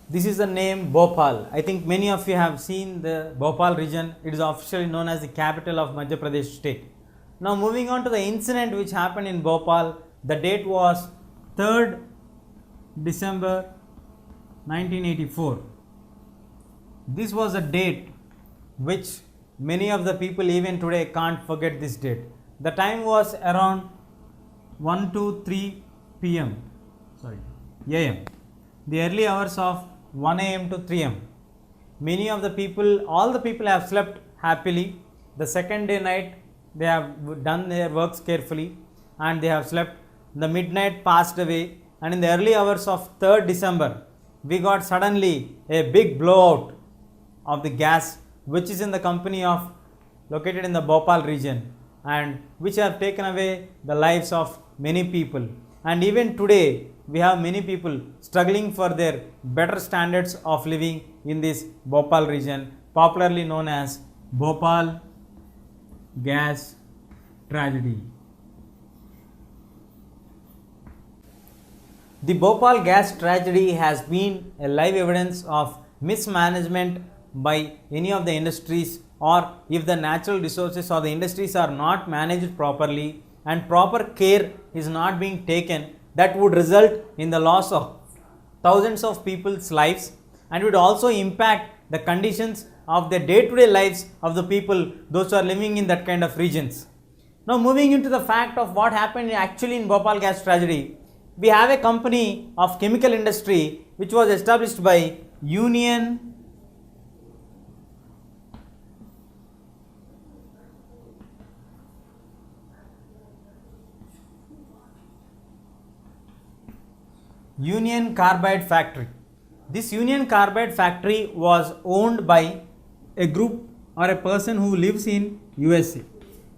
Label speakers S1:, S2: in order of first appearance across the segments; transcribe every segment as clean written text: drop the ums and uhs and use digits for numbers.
S1: This is the name Bhopal. I think many of you have seen the Bhopal region. It is officially known as the capital of Madhya Pradesh state. Now moving on to the incident which happened in Bhopal, the date was 3rd December 1984. This was a date which many of the people even today can't forget this date. The time was around 1 to 3 p.m. AM. The early hours of 1 a.m. to 3 am. Many of the people, all the people have slept happily. The second day night, they have done their works carefully and they have slept. The midnight passed away, and in the early hours of 3rd December, we got suddenly a big blowout of the gas which is in the company of located in the Bhopal region, and which have taken away the lives of many people. And even today, we have many people struggling for their better standards of living in this Bhopal region, popularly known as Bhopal gas tragedy. The Bhopal gas tragedy has been a live evidence of mismanagement by any of the industries, or if the natural resources or the industries are not managed properly and proper care is not being taken, that would result in the loss of thousands of people's lives, and would also impact the conditions of the day-to-day lives of the people, those who are living in that kind of regions. Now moving into the fact of what happened actually in Bhopal gas tragedy, we have a company of chemical industry which was established by Union Carbide factory. This Union Carbide factory was owned by a group or a person who lives in USA.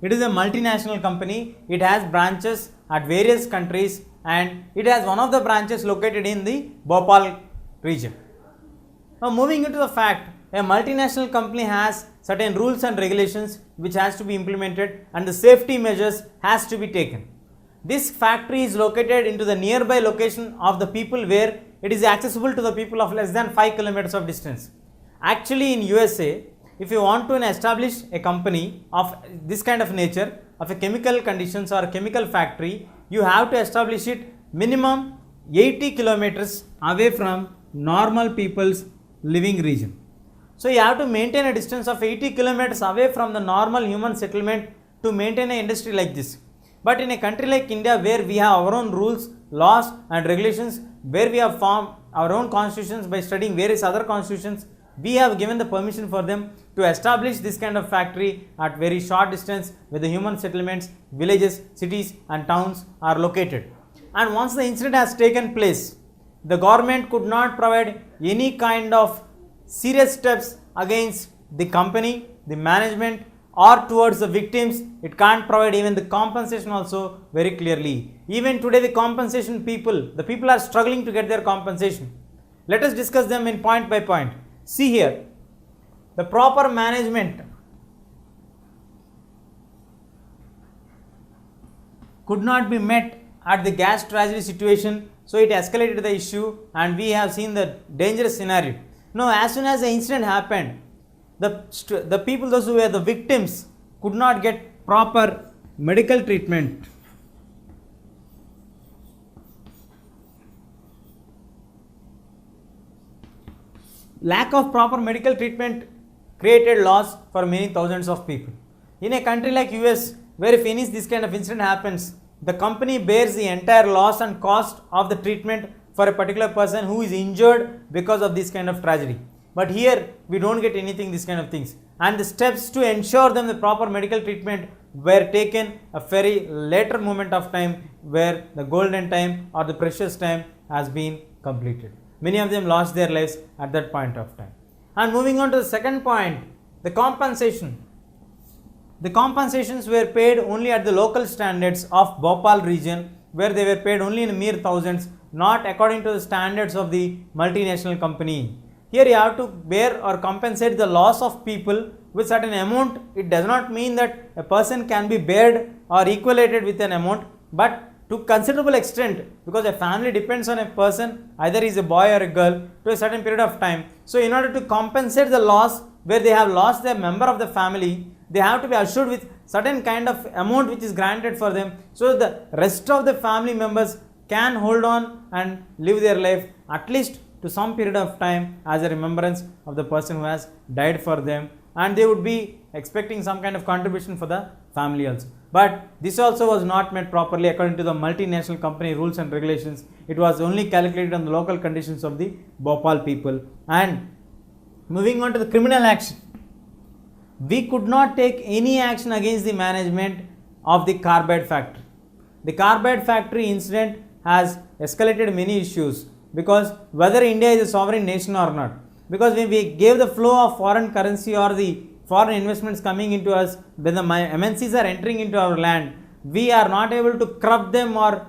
S1: It is a multinational company. It has branches at various countries, and it has one of the branches located in the Bhopal region. Now moving into the fact, a multinational company has certain rules and regulations which has to be implemented, and the safety measures has to be taken. This factory is located into the nearby location of the people, where it is accessible to the people of less than 5 kilometers of distance. Actually in USA, if you want to establish a company of this kind of nature, of a chemical conditions or a chemical factory, you have to establish it minimum 80 kilometers away from normal people's living region. So you have to maintain a distance of 80 kilometers away from the normal human settlement to maintain an industry like this. But in a country like India, where we have our own rules, laws and regulations, where we have formed our own constitutions by studying various other constitutions, we have given the permission for them to establish this kind of factory at very short distance where the human settlements, villages, cities and towns are located. And once the incident has taken place, the government could not provide any kind of serious steps against the company, the management, or towards the victims. It can't provide even the compensation also very clearly. Even today the compensation the people are struggling to get their compensation. Let us discuss them in point by point. See here, the proper management could not be met at the gas tragedy situation, so it escalated the issue and we have seen the dangerous scenario. Now as soon as the incident happened, the people, those who were the victims, could not get proper medical treatment. Lack of proper medical treatment created loss for many thousands of people. In a country like US, where if any this kind of incident happens, the company bears the entire loss and cost of the treatment for a particular person who is injured because of this kind of tragedy. But here we don't get anything, this kind of things, and the steps to ensure them the proper medical treatment were taken a very later moment of time, where the golden time or the precious time has been completed. Many of them lost their lives at that point of time. And moving on to the second point, the compensation. The compensations were paid only at the local standards of Bhopal region, where they were paid only in mere thousands, not according to the standards of the multinational company. Here you have to bear or compensate the loss of people with certain amount. It does not mean that a person can be bared or equalated with an amount, but to considerable extent, because a family depends on a person, either he is a boy or a girl, to a certain period of time. So in order to compensate the loss where they have lost their member of the family, they have to be assured with certain kind of amount which is granted for them, so the rest of the family members can hold on and live their life at least to some period of time as a remembrance of the person who has died for them, and they would be expecting some kind of contribution for the family also. But this also was not made properly according to the multinational company rules and regulations. It was only calculated on the local conditions of the Bhopal people. And moving on to the criminal action, we could not take any action against the management of the carbide factory. The carbide factory incident has escalated many issues, because whether India is a sovereign nation or not, because when we gave the flow of foreign currency or the foreign investments coming into us, when the MNCs are entering into our land, we are not able to curb them or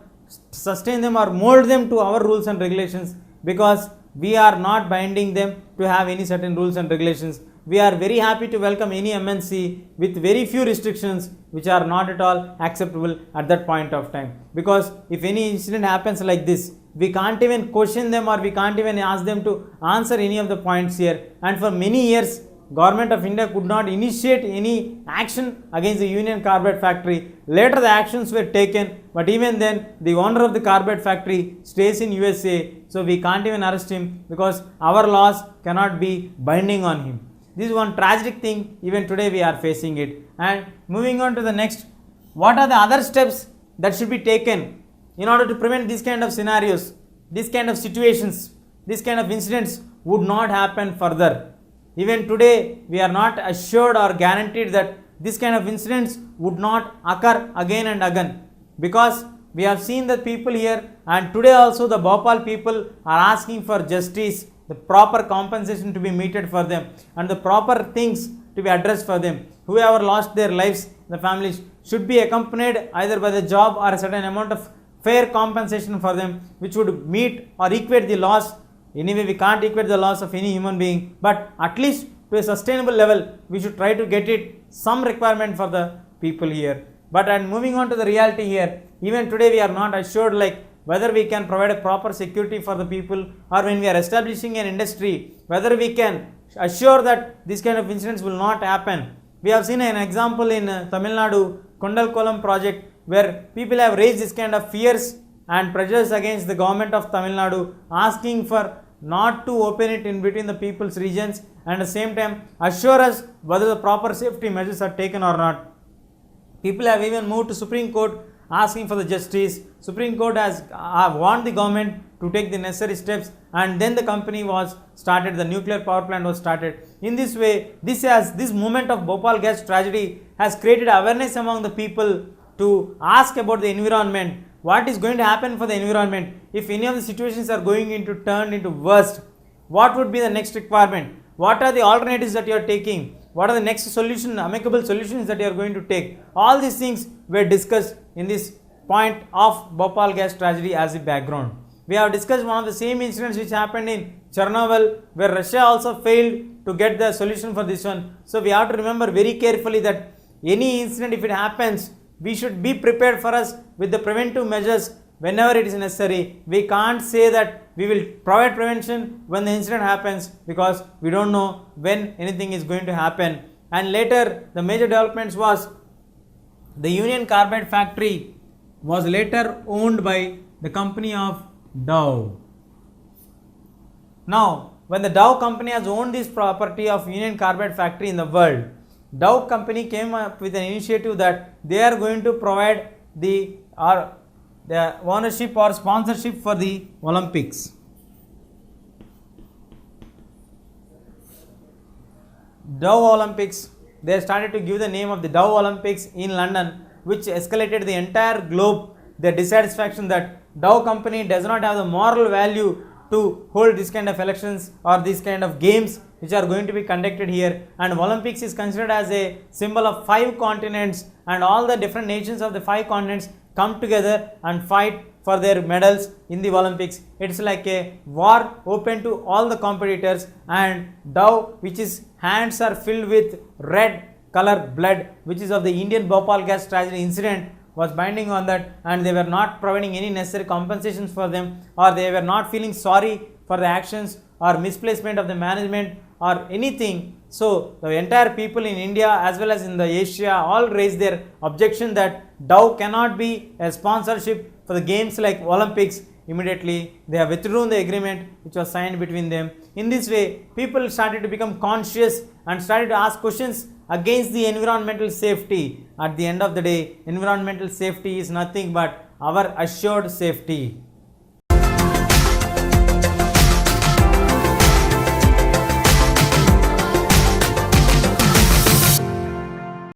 S1: sustain them or mold them to our rules and regulations, because we are not binding them to have any certain rules and regulations. We are very happy to welcome any MNC with very few restrictions which are not at all acceptable at that point of time, because if any incident happens like this, we can't even question them or we can't even ask them to answer any of the points here. And for many years, Government of India could not initiate any action against the Union Carbide factory. Later the actions were taken, but even then the owner of the carbide factory stays in USA, so we can't even arrest him because our laws cannot be binding on him. This is one tragic thing, even today we are facing it. And moving on to the next, what are the other steps that should be taken in order to prevent these kind of scenarios, these kind of situations, these kind of incidents would not happen further? Even today, we are not assured or guaranteed that this kind of incidents would not occur again and again, because we have seen the people here, and today also the Bhopal people are asking for justice, the proper compensation to be meted for them and the proper things to be addressed for them. Whoever lost their lives, the families should be accompanied either by the job or a certain amount of fair compensation for them, which would meet or equate the loss. Anyway, we can't equate the loss of any human being, but at least to a sustainable level, we should try to get it some requirement for the people here. But and moving on to the reality here, even today we are not assured like whether we can provide a proper security for the people, or when we are establishing an industry, whether we can assure that this kind of incidents will not happen. We have seen an example in Tamil Nadu, Kondalkolam project, where people have raised this kind of fears and prejudice against the government of Tamil Nadu, asking for not to open it in between the people's regions, and at the same time assure us whether the proper safety measures are taken or not. People have even moved to Supreme Court asking for the justice. Supreme Court has warned the government to take the necessary steps, and then the company was started, the nuclear power plant was started. In this way, this moment of Bhopal gas tragedy has created awareness among the people to ask about the environment. What is going to happen for the environment? If any of the situations are going into turn into worst, what would be the next requirement? What are the alternatives that you are taking? What are the next solution, amicable solutions that you are going to take? All these things were discussed in this point of Bhopal gas tragedy as a background. We have discussed one of the same incidents which happened in Chernobyl, where Russia also failed to get the solution for this one. So we have to remember very carefully that any incident, if it happens, we should be prepared for us with the preventive measures whenever it is necessary. We can't say that we will provide prevention when the incident happens, because we don't know when anything is going to happen. And later the major developments was the Union Carbide factory was later owned by the company of Dow. Now, when the Dow company has owned this property of Union Carbide factory in the world, Dow company came up with an initiative that they are going to provide the ownership or sponsorship for the Olympics. Dow Olympics, they started to give the name of the Dow Olympics in London, which escalated the entire globe, their dissatisfaction that Dow company does not have the moral value to hold this kind of elections or this kind of games which are going to be conducted here. And Olympics is considered as a symbol of 5 continents, and all the different nations of the 5 continents come together and fight for their medals in the Olympics. It's like a war open to all the competitors, and Dow, which is hands are filled with red color blood, which is of the Indian Bhopal gas tragedy incident, was binding on that, and they were not providing any necessary compensations for them, or they were not feeling sorry for the actions or misplacement of the management or anything. So the entire people in India as well as in the Asia all raised their objection that Dow cannot be a sponsorship for the games like Olympics. Immediately they have withdrawn the agreement which was signed between them. In this way, people started to become conscious and started to ask questions against the environmental safety. At the end of the day, environmental safety is nothing but our assured safety.